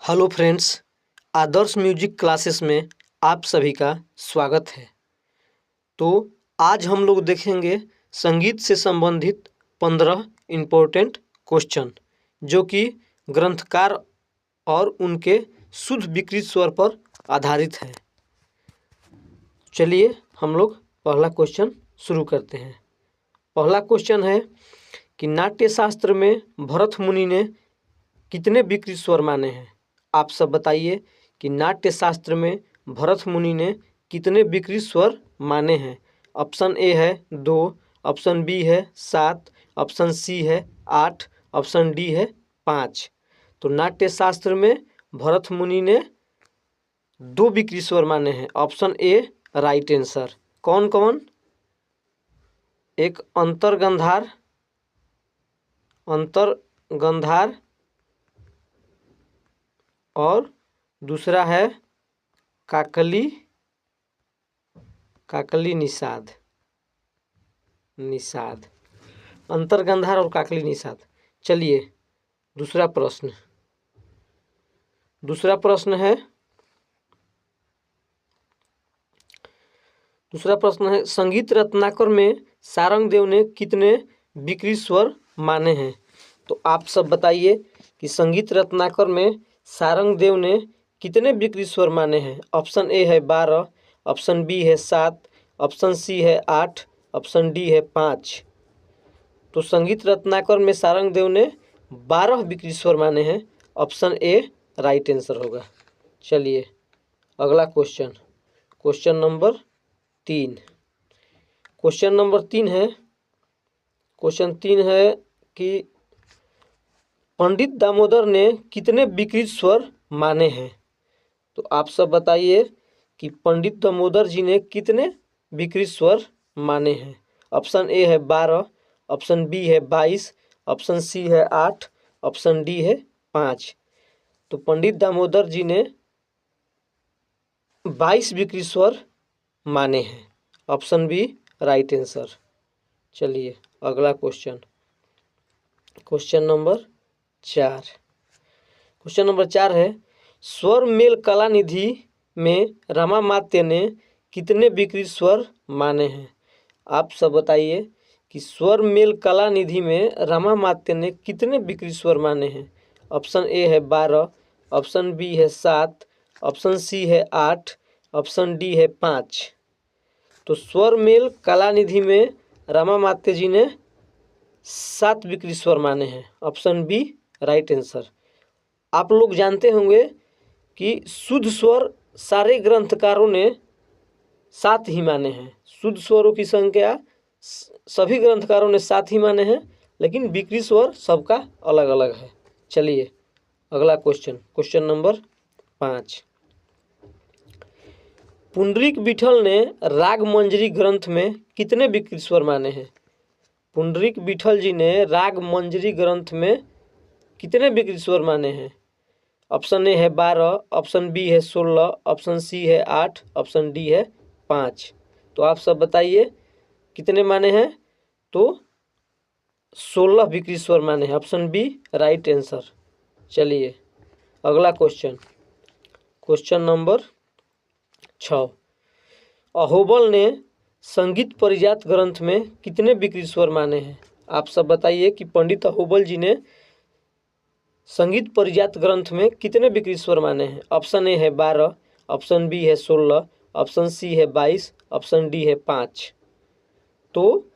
Hello friends, आदर्श music classes में आप सभी का स्वागत है। तो आज हम लोग देखेंगे संगीत से संबंधित 15 इम्पोर्टेंट क्वेश्चन जो कि ग्रंथकार और उनके शुद्ध विकृत स्वर पर आधारित है। चलिए हम लोग पहला क्वेश्चन शुरू करते हैं। पहला क्वेश्चन है कि नाट्य शास्त्र में भरत मुनि ने कितने विकृत स्वर माने हैं। आप सब बताइए कि नाट्य शास्त्र में भरत मुनि ने कितने विकृत स्वर माने हैं। ऑप्शन ए है 2, ऑप्शन बी है 7, ऑप्शन सी है 8, ऑप्शन डी है 5। तो नाट्य शास्त्र में भरत मुनि ने 2 विकृत स्वर माने हैं। ऑप्शन ए राइट आंसर। कौन कौन? एक अंतर्गंधार और दूसरा है काकली निषाद। अंतर्गंधार और काकली निषाद। चलिए दूसरा प्रश्न है संगीत रत्नाकर में सारंगदेव ने कितने विकृत स्वर माने हैं। तो आप सब बताइए कि संगीत रत्नाकर में सारंगदेव ने कितने विकृत स्वर माने हैं। ऑप्शन ए है 12, ऑप्शन बी है 7, ऑप्शन सी है 8, ऑप्शन डी है 5। तो संगीत रत्नाकर में सारंगदेव ने 12 विकृत स्वर माने हैं। ऑप्शन ए राइट आंसर होगा। चलिए अगला क्वेश्चन नंबर 3। क्वेश्चन नंबर 3 है कि पंडित दामोदर ने कितने विकृत स्वर माने हैं। तो आप सब बताइए कि पंडित दामोदर जी ने कितने विकृत स्वर माने हैं। ऑप्शन ए है 12, ऑप्शन बी है 22, ऑप्शन सी है 8, ऑप्शन डी है 5। तो पंडित दामोदर जी ने 22 विकृत स्वर माने हैं। Option B right answer. चलिए अगला क्वेश्चन नंबर 4। क्वेश्चन नंबर 4 है स्वर मेल कलानिधि में रमामात्य ने कितने विकृत स्वर माने हैं। आप सब बताइए कि स्वर मेल कलानिधि में रमामात्य ने कितने विकृत स्वर माने हैं। ऑप्शन ए है 12, ऑप्शन बी है 7, ऑप्शन सी है 8, ऑप्शन डी है 5। तो स्वर मेल कलानिधि में रमामात्य जी ने 7 विकृत स्वर माने हैं। Option B right answer. आप लोग जानते होंगे कि शुद्ध स्वर सारे ग्रंथकारों ने 7 ही माने हैं। शुद्ध स्वरों की संख्या सभी ग्रंथकारों ने 7 ही माने हैं, लेकिन विकृत स्वर सबका अलग अलग है। चलिए अगला क्वेश्चन नंबर 5। पुंडरीक विठल ने राग मंजरी ग्रंथ में कितने विकृत स्वर माने हैं। पुंडरीक विठल जी ने राग मंजरी ग्रंथ में कितने विकृत स्वर माने हैं। ऑप्शन ए है 12, ऑप्शन बी है 16, ऑप्शन सी है 8, ऑप्शन डी है 5। तो आप सब बताइए कितने माने हैं। तो 16 विकृत स्वर माने हैं। Option B right answer. चलिए अगला क्वेश्चन नंबर 6। अहोबल ने संगीत परिजात ग्रंथ में कितने विकृत स्वर माने हैं। आप सब बताइए कि पंडित अहोबल जी ने संगीत परिजात ग्रंथ में कितने विकृत स्वर माने हैं। ऑप्शन ए है 12, ऑप्शन बी है 16, ऑप्शन सी है 22, ऑप्शन डी है 5। तो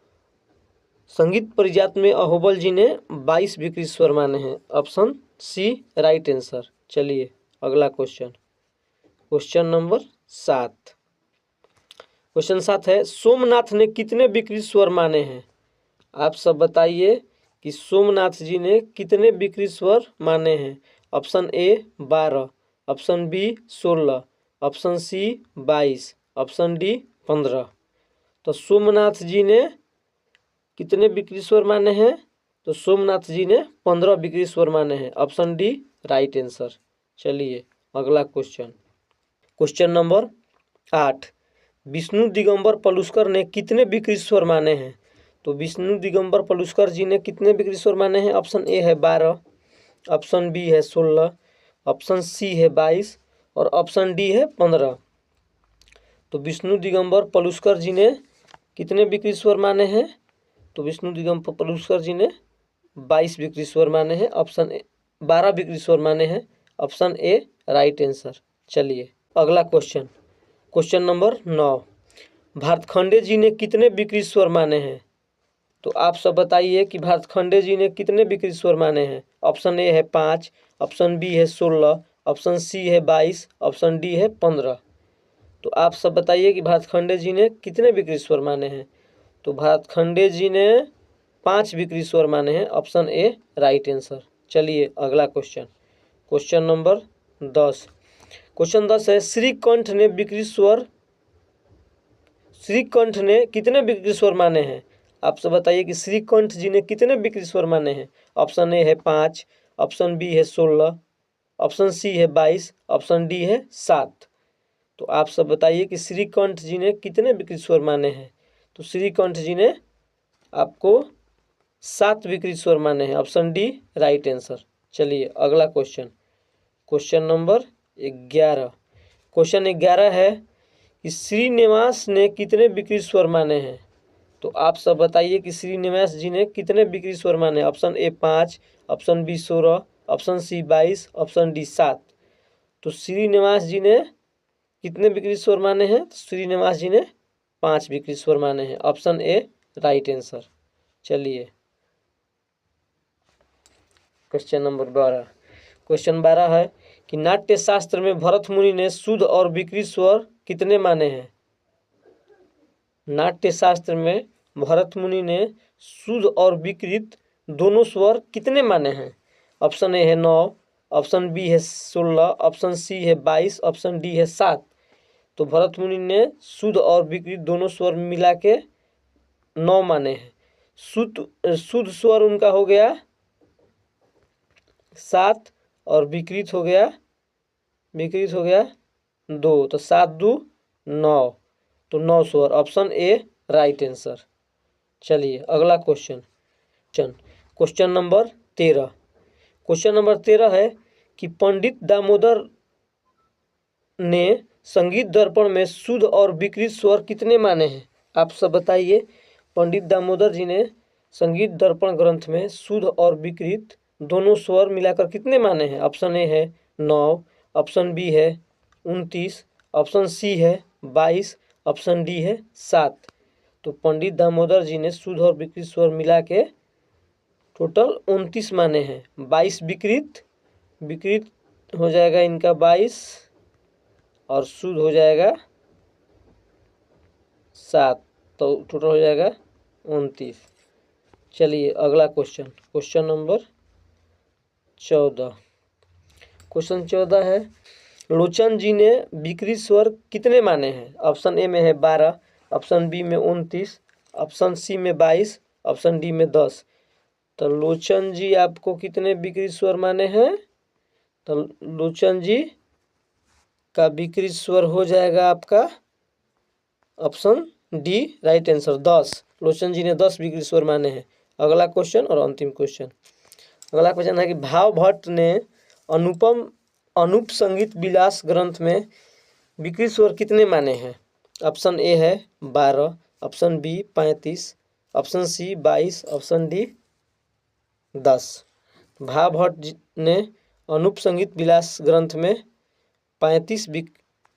संगीत परिजात में अहोबल जी ने 22 विकृत स्वर माने हैं। Option C right answer. चलिए अगला क्वेश्चन नंबर 7। क्वेश्चन 7 है सोमनाथ ने कितने विकृत स्वर माने हैं। आप सब बताइए कि सोमनाथ जी ने कितने विकृत स्वर माने हैं। Option A 12, option B 16, option C 22, option D 15। तो सोमनाथ जी ने कितने विकृत स्वर माने हैं। तो सोमनाथ जी ने 15 विकृत स्वर माने हैं। Option D right answer. चलिए अगला क्वेश्चन नंबर 8। विष्णु दिगंबर पलुस्कर ने कितने विकृत स्वर माने हैं। तो विष्णु दिगंबर पलुस्कर जी ने कितने विकृत स्वर माने हैं। ऑप्शन ए है 12, ऑप्शन बी है 16, ऑप्शन सी है 22 और ऑप्शन डी है 15। तो विष्णु दिगंबर पलुस्कर जी ने कितने विकृत स्वर माने हैं? तो विष्णु दिगंबर पलुस्कर जी ने 22 विकृत स्वर माने हैं। ऑप्शन ए 12 विकृत स्वर माने हैं। ऑप्शन ए राइट आंसर। चलिए अगला क्वेश्चन, क्वेश्चन नंबर 9। भातखंडे जी ने कितने विकृत स्वर माने हैं? तो आप सब बताइए कि भातखंडे जी ने कितने विकृत स्वर माने हैं। ऑप्शन ए है 5, ऑप्शन बी है 16, ऑप्शन सी है 22, ऑप्शन डी है 15। तो आप सब बताइए कि भातखंडे जी ने कितने विकृत स्वर माने हैं। तो भातखंडे जी ने 5 विकृत स्वर माने हैं। ऑप्शन ए राइट आंसर। चलिए अगला क्वेश्चन, क्वेश्चन नंबर 10। क्वेश्चन 10 है श्रीकंठ ने विकृत स्वर, श्रीकंठ ने कितने विकृत स्वर माने हैं? आप सब बताइए कि श्रीकंठ जी ने कितने विकृत स्वर माने हैं। ऑप्शन ए है 5, ऑप्शन बी है 16, ऑप्शन सी है 22, ऑप्शन डी है 7। तो आप सब बताइए कि श्रीकंठ जी ने कितने विकृत स्वर माने हैं। तो श्रीकंठ जी ने आपको 7 विकृत स्वर माने हैं। Option D right answer. चलिए अगला क्वेश्चन, क्वेश्चन नंबर 11। क्वेश्चन 11 है कि श्रीनिवास ने कितने विकृत स्वर माने हैं। तो आप सब बताइए कि श्रीनिवास जी ने कितने विकृत स्वर माने हैं। Option A 5, option B 16, option C 22, option D 7। तो श्रीनिवास जी ने कितने विकृत स्वर माने हैं? तो श्रीनिवास जी ने 5 विकृत स्वर माने हैं। ऑप्शन ए राइट आंसर। चलिए क्वेश्चन नंबर 12। क्वेश्चन 12 है कि नाट्य शास्त्र में भरत मुनि ने शुद्ध और विकृत स्वर कितने माने हैं। नाट्य शास्त्र में भरत मुनि ने शुद्ध और विकृत दोनों स्वर कितने माने हैं। ऑप्शन ए है 9, ऑप्शन बी है 16, ऑप्शन सी है 22, ऑप्शन डी है 7। तो भरत मुनि ने शुद्ध और विकृत दोनों स्वर मिला के 9 माने हैं। शुद्ध स्वर उनका हो गया 7 और विकृत हो गया 2। तो 7 2 9, तो 9 स्वर। Option A right answer. चलिए अगला question, question number 13। Question number 13 है कि पंडित दामोदर ने संगीत दर्पण में शुद्ध और विकृत स्वर कितने माने हैं। आप सब बताइए पंडित दामोदर जी ने संगीत दर्पण ग्रंथ में शुद्ध और विकृत दोनों स्वर मिलाकर कितने माने हैं। ऑप्शन ए है 9, ऑप्शन बी है 29, ऑप्शन सी है 22, ऑप्शन डी है 7। तो पंडित दामोदर जी ने शुद्ध और विकृत स्वर मिला के टोटल 29 माने हैं। 22 विकृत हो जाएगा इनका 22 और शुद्ध हो जाएगा 7, तो टोटल हो जाएगा 29। चलिए अगला क्वेश्चन, क्वेश्चन नंबर 14। क्वेश्चन 14 है लोचन जी ने विकृत स्वर कितने माने हैं। ऑप्शन ए में है 12, ऑप्शन बी में 29, ऑप्शन सी में 22, ऑप्शन डी में 10। तो लोचन जी आपको कितने विकृत स्वर माने हैं। तो लोचन जी का विकृत स्वर हो जाएगा आपका ऑप्शन डी राइट आंसर 10। लोचन जी ने 10 विकृत स्वर माने हैं। अगला क्वेश्चन और अंतिम क्वेश्चन, अगला क्वेश्चन है कि भाव भट्ट ने अनूप संगीत विलास ग्रंथ में विकृत स्वर कितने माने हैं। ऑप्शन ए है 12, option B 35, option C 22, option D 10। Bhav Bhatt ने अनूप संगीत विलास ग्रंथ में 35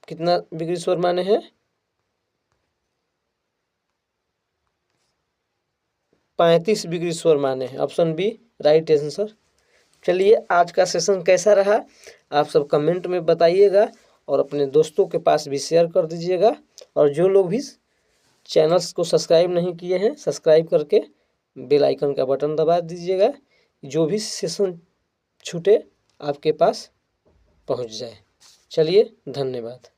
कितना विकृत स्वर माने हैं। 35 विकृत स्वर माने हैं। Option B right answer. चलिए आज का सेशन कैसा रहा आप सब कमेंट में बताइएगा और अपने दोस्तों के पास भी शेयर कर दीजिएगा। और जो लोग भी चैनल्स को सब्सक्राइब नहीं किए हैं सब्सक्राइब करके बेल आइकन का बटन दबा दीजिएगा, जो भी सेशन छूटे आपके पास पहुंच जाए। चलिए धन्यवाद।